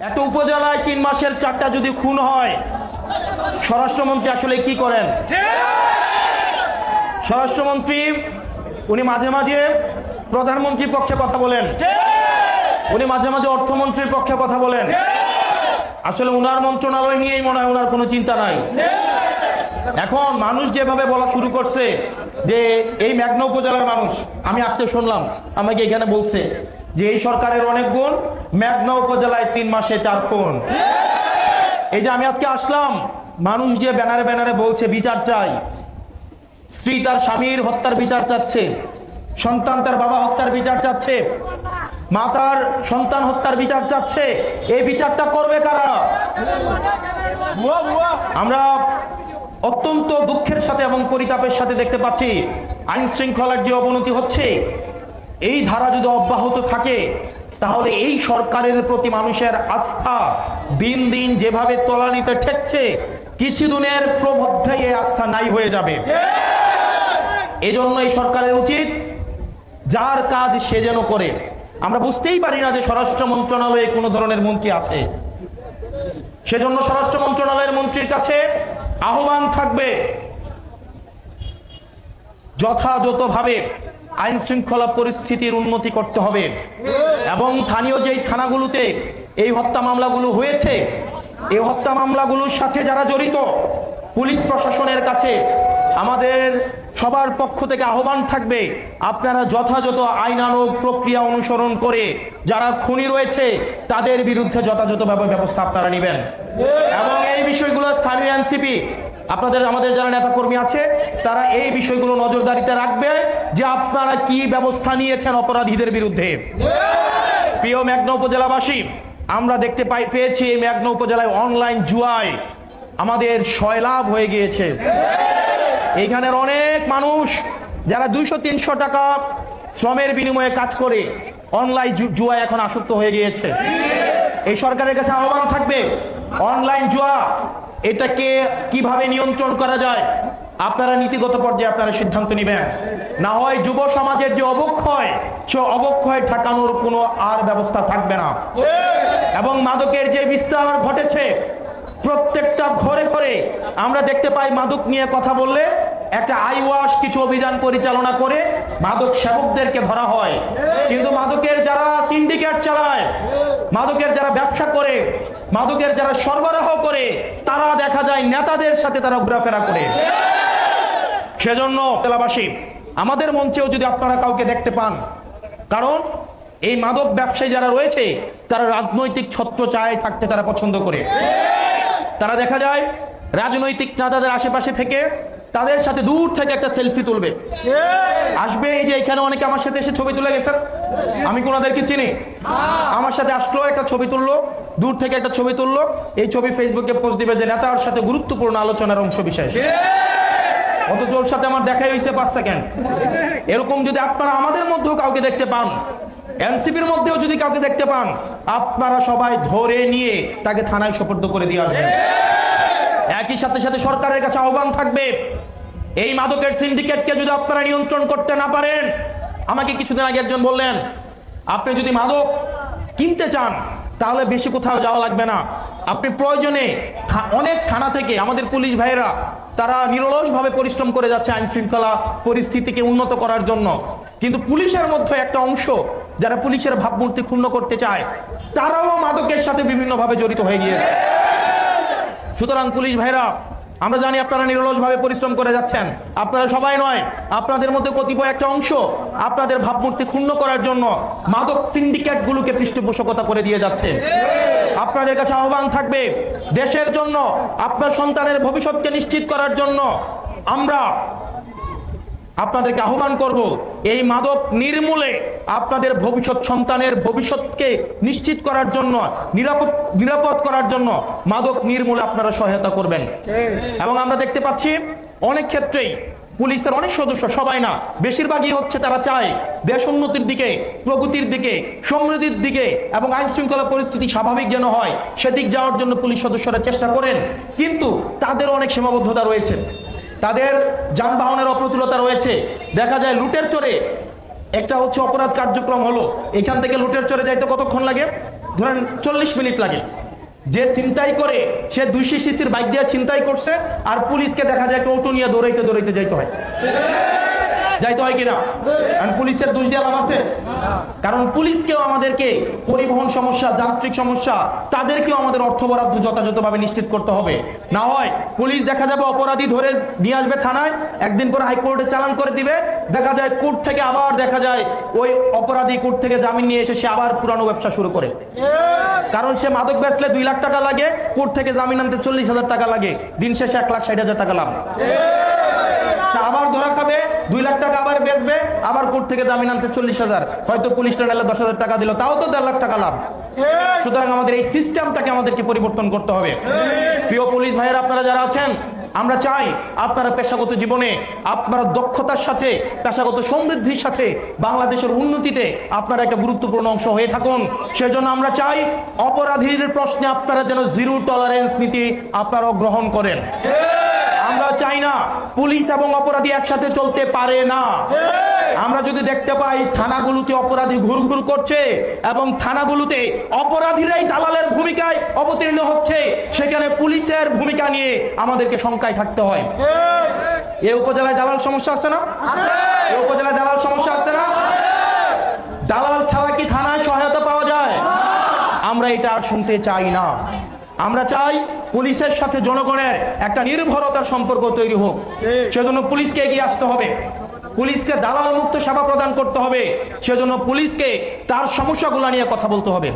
এত উপজেলায় 3 মাসের 4টা যদি খুন হয়, স্বরাষ্ট্রমন্ত্রী আসলে কি করেন? স্বরাষ্ট্রমন্ত্রী উনি মাঝে মাঝে প্রধানমন্ত্রীর পক্ষে কথা বলেন, উনি মাঝে মাঝে অর্থমন্ত্রীর পক্ষে কথা বলেন। আসলে উনার মন্ত্রণালয় নিয়েই মনে হয় উনার কোনো চিন্তা নাই। এখন মানুষ যেভাবে বলা শুরু করছে যে এই মেঘনা উপজেলার মানুষ, আমি আজকে শুনলাম আমাকে এখানে বলছে যে এই সরকারের অনেক গুণ, মেঘনা উপজেলায় 3 মাসে 4 খুন। এই যে আমি আজকে আসলাম, মানুষ যে ব্যানারে ব্যানারে বলছে বিচার চাই, স্ত্রী তার স্বামীর হত্যার বিচার চাচ্ছে, সন্তান তার বাবা হত্যার বিচার চাচ্ছে, মা তার সন্তান হত্যার বিচার চাচ্ছে, এই বিচারটা করবে কারা? আমরা অত্যন্ত দুঃখের সাথে এবং পরিতাপের সাথে দেখতে পাচ্ছি আইন শৃঙ্খলার যে অবনতি হচ্ছে, এই ধারা যদি অব্যাহত থাকে তাহলে এই সরকারের প্রতি মানুষের আস্থা দিন দিন যেভাবে তলানিতে ঠেকছে, কিছুদিনের মধ্যেই এই আস্থা নাই হয়ে যাবে। এজন্য এই সরকারের উচিত যার কাজ সে যেন করে। আমরা বুঝতেই পারি না যে স্বরাষ্ট্র মন্ত্রণালয়ে কোনো ধরনের মন্ত্রী আছে। সেজন্য স্বরাষ্ট্র মন্ত্রণালয়ের মন্ত্রীর কাছে আহ্বান থাকবে, যথাযথভাবে আইন শৃঙ্খলা পরিস্থিতির উন্নতি করতে হবে এবং স্থানীয় যেই থানাগুলোতে এই হত্যা মামলাগুলো হয়েছে, এই হত্যা মামলাগুলোর সাথে যারা জড়িত, পুলিশ প্রশাসনের কাছে আমাদের সবার পক্ষ থেকে আহ্বান থাকবে, আপনারা যথাযথ আইনানুগ প্রক্রিয়া অনুসরণ করে যারা খুনি রয়েছে তাদের বিরুদ্ধে যথাযথভাবে ব্যবস্থা আপনারা নেবেন। এবং এই বিষয়গুলো স্থানীয় এনসিপি, আমাদের যারা নেতাকর্মী আছে তারা এই বিষয়গুলো নজরদারিতে রাখবে যে আপনারা কি ব্যবস্থা নিয়েছেন অপরাধীদের বিরুদ্ধে। প্রিয় মেঘনা উপজেলাবাসী, আমরা দেখতে পেয়েছি এই মেঘনা উপজেলায় অনলাইন জুয়ায় আমাদের সয়লাভ হয়ে গিয়েছে। এইখানের অনেক মানুষ যারা 200-300 টাকা শ্রমের বিনিময়ে কাজ করে অনলাইন জুয়ায় এখন আসক্ত হয়ে গিয়েছে। এই সরকারের কাছে আহ্বান থাকবে, অনলাইন জুয়া এটাকে কিভাবে নিয়ন্ত্রণ করা যায় আপনারা নীতিগত পর্যায়ে আপনারা সিদ্ধান্ত নেবেন। না হয় যুব সমাজের যে অবক্ষয়, সে অবক্ষয় ঠেকানোর কোনো আর ব্যবস্থা থাকবে না। এবং মাদকের যে বিস্তার ঘটেছে, প্রত্যেকটা ঘরে ঘরে আমরা দেখতে পাই মাদক নিয়ে কথা বললে একটা আইওয়াশ কিছু অভিযান পরিচালনা করে মাদক সেবকদেরকে ধরা হয়, কিন্তু মাদকের যারা সিন্ডিকেট চালায়, মাদকের যারা ব্যবসা করে, মাদকের যারা সরবরাহ করে, তারা দেখা যায় নেতাদের সাথে তারা ঘোরাফেরা করে। সেজন্য জেলাবাসী, আমাদের মঞ্চেও যদি আপনারা কাউকে দেখতে পান, কারণ এই মাদক ব্যবসায়ী যারা রয়েছে তারা রাজনৈতিক ছত্রছায়ায় থাকতে তারা পছন্দ করে। তারা দেখা যায় রাজনৈতিক নেতাদের আশেপাশে থেকে তাদের সাথে দূর থেকে একটা সেলফি তুলবে, আসবে। এই যে এখানে অনেকে আমার সাথে এসে ছবি তুলে গেছেন, আমি কোনাদেরকে চিনি, আমার সাথে আসলো, একটা ছবি তুললো, দূর থেকে একটা ছবি তুললো, এই ছবি ফেসবুকে পোস্ট দিবে যে নেতার সাথে গুরুত্বপূর্ণ আলোচনার অংশ বিশেষ। অথচ ওর সাথে আমার দেখাই হয়েছে 5 সেকেন্ড। এরকম যদি আপনারা আমাদের মধ্যেও কাউকে দেখতে পান, এনসিপির মধ্যেও যদি কাউকে দেখতে পান, আপনারা সবাই ধরে নিয়ে তাকে থানায় সোপর্দ করে দিয়ে আসবেন। একই সাথে সাথে সরকারের কাছে আহ্বান থাকবে, এই মাদকের সিন্ডিকেটকে যদি আপনারা নিয়ন্ত্রণ করতে না পারেন, আমাকে কিছুদিন আগে একজন বললেন, আপনি যদি মাদক কিনতে চান তাহলে বেশি কোথাও যাওয়া লাগবে না, আপনি প্রয়োজনে অনেক থানা থেকে আমাদের পুলিশ ভাইয়েরা তারা নিরলসভাবে পরিশ্রম করে যাচ্ছে আইন শৃঙ্খলা পরিস্থিতিকে উন্নত করার জন্য, কিন্তু পুলিশের মধ্যে একটা অংশ যারা পুলিশের ভাবমূর্তি ক্ষুণ্ণ করতে চায়, তারাও মাদকের সাথে বিভিন্নভাবে জড়িত হয়ে গিয়েছে। সুতরাং পুলিশ ভাইরা, আমরা জানি আপনারা নিরলসভাবে পরিশ্রম করে যাচ্ছেন, আপনারা সবাই নয়, আপনাদের মধ্যে কতিপয় একটা অংশ আপনাদের ভাবমূর্তি ক্ষুণ্ণ করার জন্য মাদক সিন্ডিকেট গুলোকে পৃষ্ঠপোষকতা করে দিয়ে যাচ্ছে। আপনাদের কাছে আহ্বান থাকবে, দেশের জন্য, আপনার সন্তানের ভবিষ্যৎকে নিশ্চিত করার জন্য আমরা আপনাদেরকে আহ্বান করব, এই মাদক নির্মূলে আপনাদের ভবিষ্যৎ সন্তানের ভবিষ্যৎকে নিশ্চিত করার জন্য, নিরাপদ করার জন্য মাদক নির্মূলে আপনারা সহায়তা করবেন। এবং আমরা দেখতে পাচ্ছি অনেক ক্ষেত্রেই পুলিশের অনেক সদস্য, সবাই না, বেশিরভাগই হচ্ছে তারা চায় দেশ উন্নতির দিকে, প্রগতির দিকে, সমৃদ্ধির দিকে এবং আইন শৃঙ্খলা পরিস্থিতি স্বাভাবিক যেন হয় সেদিক যাওয়ার জন্য পুলিশ সদস্যরা চেষ্টা করেন, কিন্তু তাদের অনেক সীমাবদ্ধতা রয়েছে, তাদের যানবাহনের অপ্রতুলতা রয়েছে। দেখা যায় লুটের চোরে একটা হচ্ছে অপরাধ কার্যক্রম হলো, এখান থেকে লুটের চোরে যাইতে কতক্ষণ লাগে? ধরেন 40 মিনিট লাগে। যে ছিনতাই করে সে 200 সিসির বাইক দিয়ে ছিনতাই করছে, আর পুলিশকে দেখা যায় টোটো নিয়ে দৌড়াইতে দৌড়াইতে যাইতে হয় কিনা? পুলিশের দোষ দিয়ে লাভ আছে? কারণ পুলিশকেও আমাদেরকে পরিবহন সমস্যা, যান্ত্রিক সমস্যা, তাদেরকেও আমাদের অর্থ বরাদ্দ যথাযথভাবে নিশ্চিত করতে হবে। না হয় পুলিশ দেখা যাবে অপরাধী ধরে নিয়ে আসবে থানায়, একদিন পরে হাইকোর্টে চালান করে দিবে, দেখা যায় কোর্ট থেকে আবার দেখা যায় ওই অপরাধী কোর্ট থেকে জামিন নিয়ে এসে সে আবার পুরানো ব্যবসা শুরু করে। কারণ সে মাদক বেচলে 2 লাখ টাকা লাগে, কোর্ট থেকে জামিন আনতে 40,000 টাকা লাগে, দিন শেষে 1,60,000 টাকা লাভ। আবার ধরা খাবে, 2 লাখ টাকা আবার বেচবে, আবার কোর্ট থেকে জামিন আনতে 40,000, হয়তো পুলিশ টানালে 10,000 টাকা দিল, তাও তো 1.5 লাখ টাকা লাভ। সুতরাং আমাদের এই সিস্টেমটাকে আমাদেরকে পরিবর্তন করতে হবে। প্রিয় পুলিশ ভাইয়েরা, আপনারা যারা আছেন, আমরা চাই আপনারা পেশাগত জীবনে আপনারা দক্ষতার সাথে, পেশাগত সমৃদ্ধির সাথে বাংলাদেশের উন্নতিতে আপনারা একটা গুরুত্বপূর্ণ অংশ হয়ে থাকুন। সেজন্য আমরা চাই অপরাধীর প্রশ্নে আপনারা যেন 0 টলারেন্স নীতি আপনারা গ্রহণ করেন। আমরা চাই না পুলিশ এবং অপরাধী একসাথে চলতে পারে না। আমরা যদি দেখতে পাই থানাগুলোতে অপরাধী ঘুরঘুর করছে এবং থানাগুলোতে অপরাধীরাই দালালের ভূমিকায় অবতীর্ণ হচ্ছে, সেখানে পুলিশের ভূমিকা নিয়ে আমাদেরকে শঙ্কায় থাকতে হয়। এই উপজেলায় দালাল সমস্যা আছে না? এই উপজেলায় দালাল সমস্যা আছে না? দালাল ছাড়া কি থানায় সহায়তা পাওয়া যায়? আমরা এটা আর শুনতে চাই না। আমরা চাই পুলিশের সাথে জনগণের একটা নির্ভরতার সম্পর্ক তৈরি হোক। সেজন্য পুলিশকে এগিয়ে আসতে হবে, পুলিশকে দালাল মুক্ত সেবা প্রদান করতে হবে, সেজন্য পুলিশকে তার সমস্যাগুলো নিয়ে কথা বলতে হবে।